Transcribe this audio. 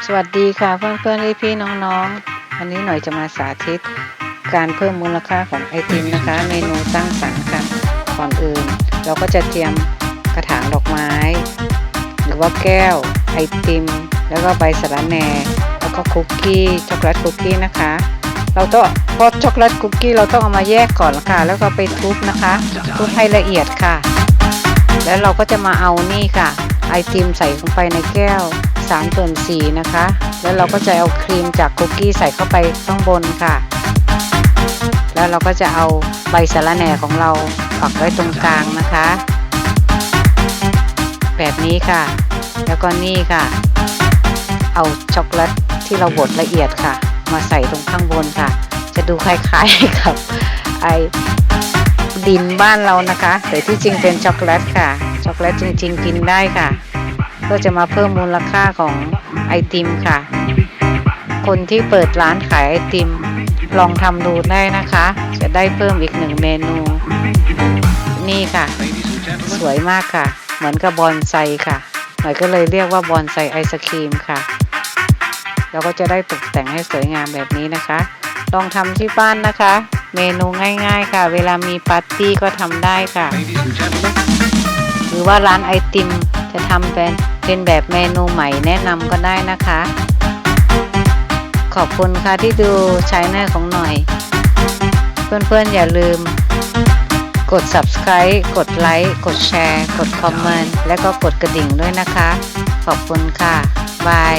สวัสดีค่ะเพื่อนๆพี่ๆน้องๆวันนี้หน่อยจะมาสาธิตการเพิ่มมูลค่าของไอติมนะคะเมนูสร้างสรรค์ค่ะก่อนอื่นเราก็จะเตรียมกระถางดอกไม้หรือว่าแก้วไอติมแล้วก็ใบสะระแหน่แล้วก็คุกกี้ช็อกโกแลตคุกกี้นะคะเราต้องพอช็อกโกแลตคุกกี้เราต้องเอามาแยกก่อนค่ะแล้วก็ไปทุบนะคะทุบให้ละเอียดค่ะแล้วเราก็จะมาเอานี่ค่ะไอติมใส่ลงไปในแก้ว3/4นะคะแล้วเราก็จะเอาครีมจากคุกกี้ใส่เข้าไปข้างบนค่ะแล้วเราก็จะเอาใบสะระแหน่ของเราปักไว้ตรงกลางนะคะแบบนี้ค่ะแล้วก็นี่ค่ะเอาช็อกโกแลตที่เราบดละเอียดค่ะมาใส่ตรงข้างบนค่ะจะดูคล้ายๆกับไอดินบ้านเรานะคะแต่ที่จริงเป็นช็อกโกแลตค่ะช็อกโกแลตจริงๆกินได้ค่ะก็จะมาเพิ่มมูลค่าของไอติมค่ะคนที่เปิดร้านขายไอติมลองทำดูได้นะคะจะได้เพิ่มอีก1เมนูนี่ค่ะสวยมากค่ะเหมือนกับบอนไซค่ะหน่อยก็เลยเรียกว่าบอนไซไอศครีมค่ะเราก็จะได้ตกแต่งให้สวยงามแบบนี้นะคะลองทำที่บ้านนะคะเมนูง่ายๆค่ะเวลามีปาร์ตี้ก็ทำได้ค่ะหรือว่าร้านไอติมจะทำเป็นแบบเมนูใหม่แนะนำก็ได้นะคะขอบคุณค่ะที่ดูchannelของหน่อยเพื่อนๆอย่าลืมกด subscribe กดไลค์กดแชร์กดคอมเมนต์และก็กดกระดิ่งด้วยนะคะขอบคุณค่ะบาย